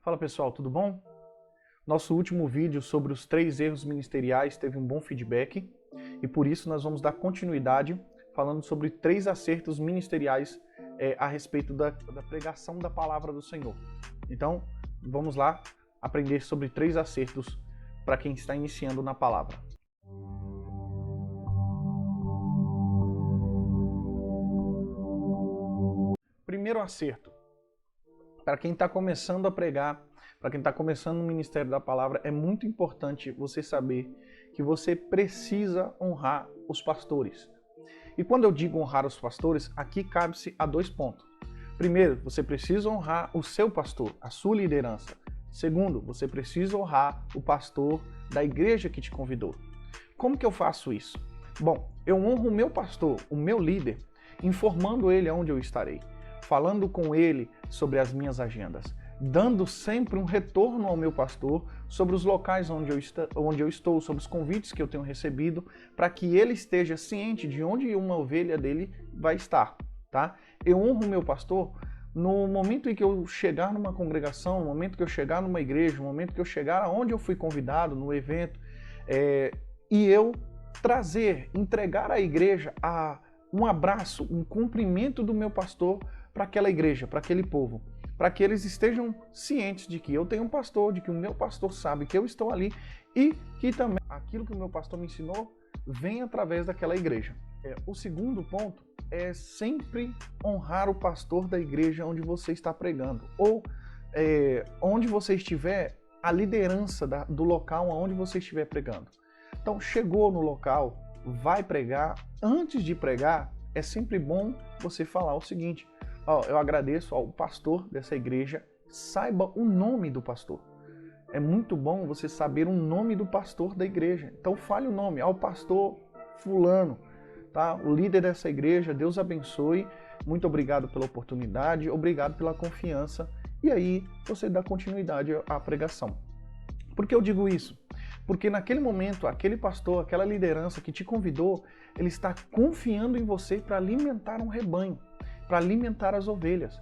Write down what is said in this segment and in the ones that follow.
Fala pessoal, tudo bom? Nosso último vídeo sobre os 3 erros ministeriais teve um bom feedback e por isso nós vamos dar continuidade falando sobre 3 acertos ministeriais a respeito da pregação da palavra do Senhor. Então, vamos lá aprender sobre 3 acertos para quem está iniciando na palavra. Primeiro acerto, para quem está começando a pregar, para quem está começando no ministério da palavra, é muito importante você saber que você precisa honrar os pastores. E quando eu digo honrar os pastores, aqui cabe-se a 2 pontos. Primeiro, você precisa honrar o seu pastor, a sua liderança. Segundo, você precisa honrar o pastor da igreja que te convidou. Como que eu faço isso? Bom, eu honro o meu pastor, o meu líder, informando ele aonde eu estarei, falando com ele sobre as minhas agendas, dando sempre um retorno ao meu pastor sobre os locais onde eu estou, sobre os convites que eu tenho recebido, para que ele esteja ciente de onde uma ovelha dele vai estar, tá? Eu honro o meu pastor no momento em que eu chegar numa congregação, no momento que eu chegar numa igreja, no momento que eu chegar aonde eu fui convidado, no evento, e eu entregar à igreja um abraço, um cumprimento do meu pastor para aquela igreja, para aquele povo, para que eles estejam cientes de que eu tenho um pastor, de que o meu pastor sabe que eu estou ali e que também aquilo que o meu pastor me ensinou vem através daquela igreja. O segundo ponto é sempre honrar o pastor da igreja onde você está pregando, ou onde você estiver, a liderança do local onde você estiver pregando. Então, chegou no local, vai pregar, antes de pregar, é sempre bom você falar o seguinte: eu agradeço ao pastor dessa igreja, saiba o nome do pastor. É muito bom você saber o nome do pastor da igreja. Então fale o nome, ao pastor fulano, tá? O líder dessa igreja, Deus abençoe, muito obrigado pela oportunidade, obrigado pela confiança. E aí você dá continuidade à pregação. Por que eu digo isso? Porque naquele momento, aquele pastor, aquela liderança que te convidou, ele está confiando em você para alimentar um rebanho, para alimentar as ovelhas.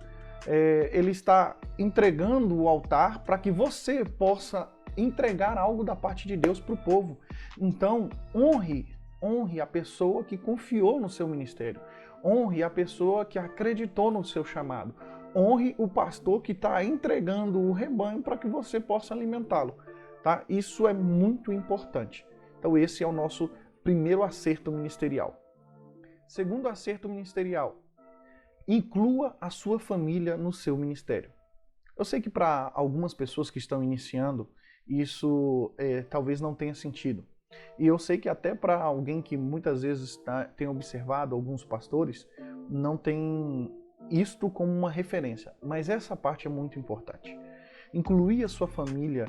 Ele está entregando o altar para que você possa entregar algo da parte de Deus para o povo. Então, honre a pessoa que confiou no seu ministério. Honre a pessoa que acreditou no seu chamado. Honre o pastor que está entregando o rebanho para que você possa alimentá-lo. Tá? Isso é muito importante. Então, esse é o nosso primeiro acerto ministerial. Segundo acerto ministerial: inclua a sua família no seu ministério. Eu sei que para algumas pessoas que estão iniciando, isso talvez não tenha sentido. E eu sei que até para alguém que muitas vezes tem observado alguns pastores, não tem isto como uma referência. Mas essa parte é muito importante. Incluir a sua família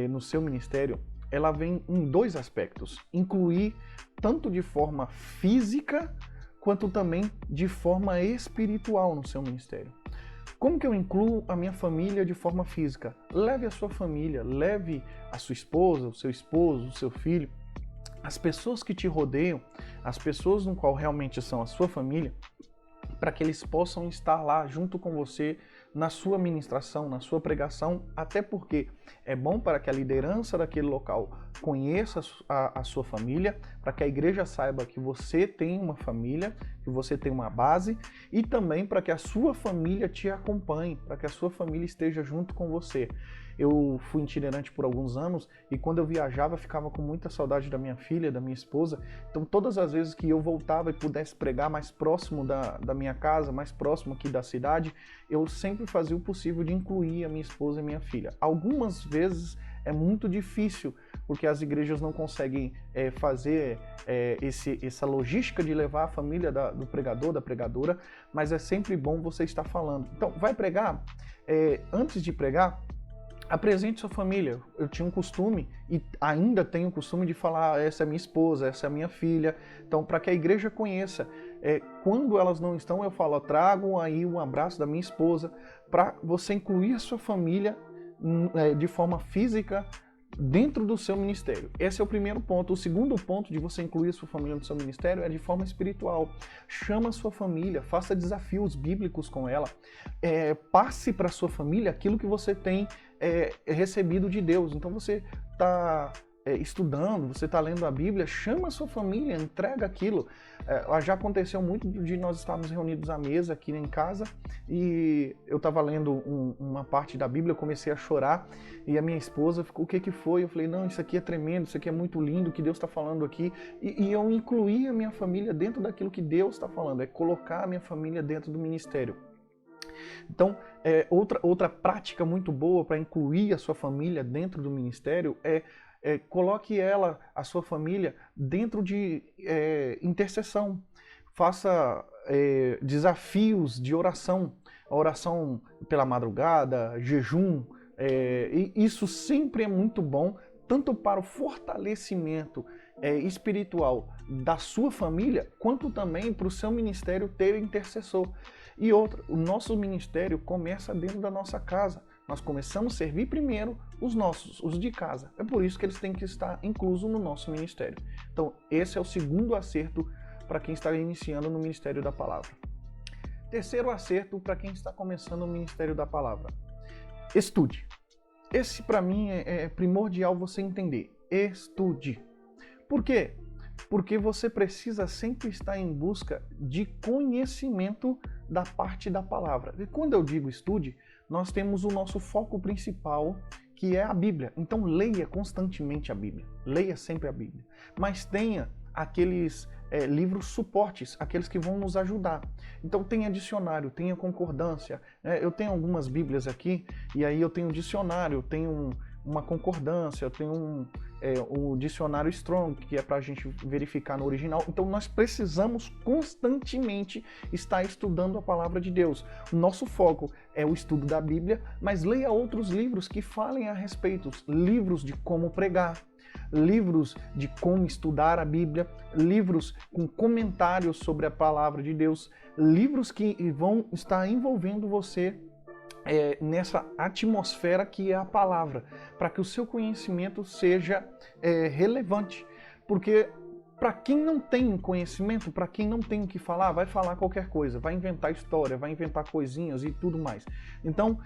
no seu ministério, ela vem em 2 aspectos. Incluir tanto de forma física, quanto também de forma espiritual no seu ministério. Como que eu incluo a minha família de forma física? Leve a sua família, leve a sua esposa, o seu esposo, o seu filho, as pessoas que te rodeiam, as pessoas no qual realmente são a sua família, para que eles possam estar lá junto com você na sua ministração, na sua pregação, até porque é bom para que a liderança daquele local conheça a sua família, para que a igreja saiba que você tem uma família, que você tem uma base, e também para que a sua família te acompanhe, para que a sua família esteja junto com você. Eu fui itinerante por alguns anos e quando eu viajava ficava com muita saudade da minha filha, da minha esposa. Então todas as vezes que eu voltava e pudesse pregar mais próximo da minha casa, mais próximo aqui da cidade, eu sempre fazia o possível de incluir a minha esposa e a minha filha. Algumas vezes é muito difícil, porque as igrejas não conseguem fazer essa logística de levar a família do pregador, da pregadora, mas é sempre bom você estar falando. Então, vai pregar? Antes de pregar, apresente sua família. Eu tinha um costume, e ainda tenho o costume de falar: essa é minha esposa, essa é minha filha. Então, para que a igreja conheça. Quando elas não estão, eu falo: trago aí um abraço da minha esposa, para você incluir a sua família de forma física dentro do seu ministério. Esse é o primeiro ponto. O segundo ponto de você incluir a sua família no seu ministério é de forma espiritual. Chama a sua família, faça desafios bíblicos com ela, passe para a sua família aquilo que você tem recebido de Deus. Então você está estudando, você está lendo a Bíblia, chama a sua família, entrega aquilo. Já aconteceu muito de nós estarmos reunidos à mesa aqui em casa e eu estava lendo uma parte da Bíblia, eu comecei a chorar e a minha esposa ficou, o que foi? Eu falei, não, isso aqui é tremendo, isso aqui é muito lindo, o que Deus está falando aqui. E eu incluí a minha família dentro daquilo que Deus está falando, é colocar a minha família dentro do ministério. Então, outra prática muito boa para incluir a sua família dentro do ministério coloque a sua família, dentro de intercessão. Faça desafios de oração, a oração pela madrugada, jejum. E isso sempre é muito bom, tanto para o fortalecimento espiritual da sua família, quanto também para o seu ministério ter intercessor. E outra, o nosso ministério começa dentro da nossa casa. Nós começamos a servir primeiro os de casa. É por isso que eles têm que estar inclusos no nosso ministério. Então, esse é o segundo acerto para quem está iniciando no Ministério da Palavra. Terceiro acerto para quem está começando o Ministério da Palavra. Estude. Esse, para mim, é primordial você entender. Estude. Por quê? Porque você precisa sempre estar em busca de conhecimento da parte da palavra. E quando eu digo estude, nós temos o nosso foco principal, que é a Bíblia. Então leia constantemente a Bíblia. Leia sempre a Bíblia. Mas tenha aqueles livros suportes, aqueles que vão nos ajudar. Então tenha dicionário, tenha concordância. Eu tenho algumas Bíblias aqui, e aí eu tenho dicionário, eu tenho uma concordância, eu tenho o dicionário Strong, que é para a gente verificar no original. Então nós precisamos constantemente estar estudando a palavra de Deus. O nosso foco é o estudo da Bíblia, mas leia outros livros que falem a respeito, livros de como pregar, livros de como estudar a Bíblia, livros com comentários sobre a palavra de Deus, livros que vão estar envolvendo você nessa atmosfera que é a palavra, para que o seu conhecimento seja relevante. Porque para quem não tem conhecimento, para quem não tem o que falar, vai falar qualquer coisa, vai inventar história, vai inventar coisinhas e tudo mais. Então,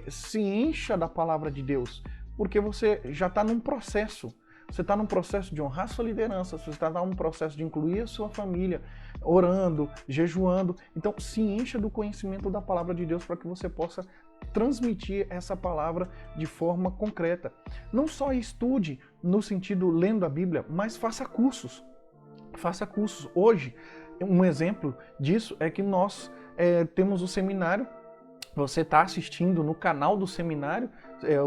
se encha da palavra de Deus, porque você já está num processo. Você está num processo de honrar sua liderança, você está num processo de incluir a sua família, orando, jejuando. Então, se encha do conhecimento da palavra de Deus para que você possa transmitir essa palavra de forma concreta. Não só estude no sentido lendo a Bíblia, mas faça cursos. Faça cursos. Hoje, um exemplo disso é que nós temos o seminário. Você está assistindo no canal do seminário,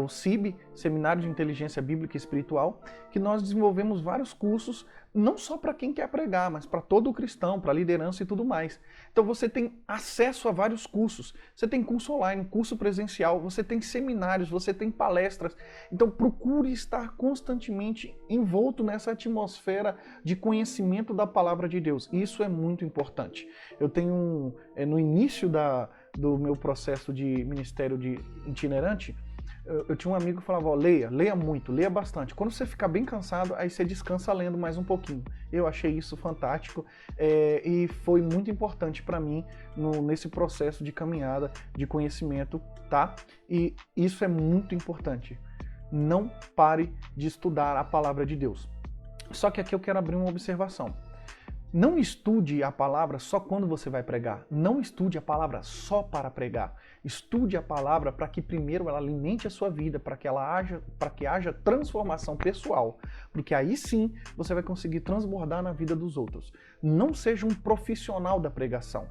o SIB, Seminário de Inteligência Bíblica e Espiritual, que nós desenvolvemos vários cursos, não só para quem quer pregar, mas para todo o cristão, para liderança e tudo mais. Então você tem acesso a vários cursos. Você tem curso online, curso presencial, você tem seminários, você tem palestras. Então procure estar constantemente envolto nessa atmosfera de conhecimento da palavra de Deus. Isso é muito importante. Eu tenho, no início do meu processo de ministério de itinerante, eu tinha um amigo que falava, leia muito, leia bastante. Quando você ficar bem cansado, aí você descansa lendo mais um pouquinho. Eu achei isso fantástico e foi muito importante para mim nesse processo de caminhada, de conhecimento, tá? E isso é muito importante. Não pare de estudar a palavra de Deus. Só que aqui eu quero abrir uma observação. Não estude a palavra só quando você vai pregar. Não estude a palavra só para pregar. Estude a palavra para que primeiro ela alimente a sua vida, para que haja transformação pessoal. Porque aí sim você vai conseguir transbordar na vida dos outros. Não seja um profissional da pregação.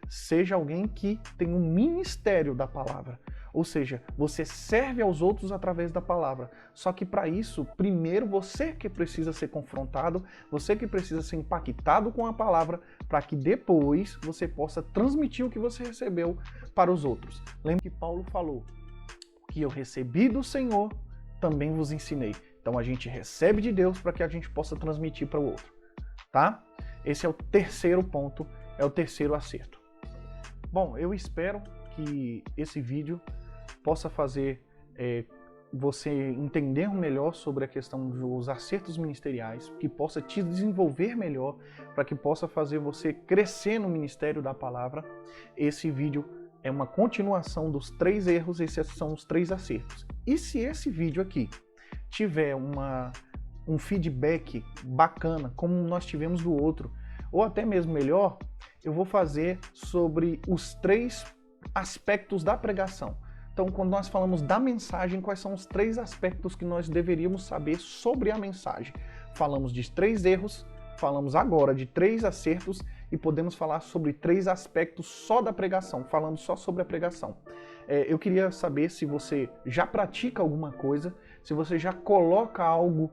Seja alguém que tem um ministério da palavra. Ou seja, você serve aos outros através da palavra. Só que para isso, primeiro você que precisa ser confrontado, você que precisa ser impactado com a palavra, para que depois você possa transmitir o que você recebeu para os outros. Lembre que Paulo falou, que eu recebi do Senhor, também vos ensinei. Então a gente recebe de Deus para que a gente possa transmitir para o outro. Tá? Esse é o terceiro ponto, é o terceiro acerto. Bom, eu espero que esse vídeo possa fazer você entender melhor sobre a questão dos acertos ministeriais, que possa te desenvolver melhor, para que possa fazer você crescer no ministério da palavra, esse vídeo é uma continuação dos 3 erros, esses são os 3 acertos. E se esse vídeo aqui tiver um feedback bacana, como nós tivemos do outro, ou até mesmo melhor, eu vou fazer sobre os 3 aspectos da pregação. Então, quando nós falamos da mensagem, quais são os 3 aspectos que nós deveríamos saber sobre a mensagem? Falamos de 3 erros, falamos agora de 3 acertos e podemos falar sobre 3 aspectos só da pregação, falando só sobre a pregação. Eu queria saber se você já pratica alguma coisa, se você já coloca algo,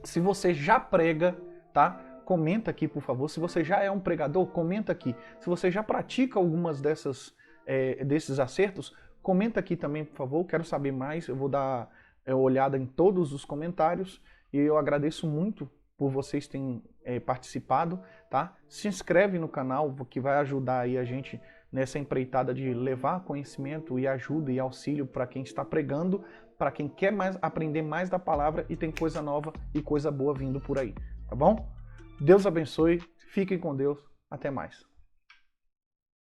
se você já prega, tá? Comenta aqui, por favor. Se você já é um pregador, comenta aqui. Se você já pratica algumas desses acertos, comenta aqui também, por favor. Quero saber mais. Eu vou dar uma olhada em todos os comentários e eu agradeço muito por vocês terem participado, tá? Se inscreve no canal, que vai ajudar aí a gente nessa empreitada de levar conhecimento e ajuda e auxílio para quem está pregando, para quem quer aprender mais da palavra e tem coisa nova e coisa boa vindo por aí, tá bom? Deus abençoe, fiquem com Deus, até mais.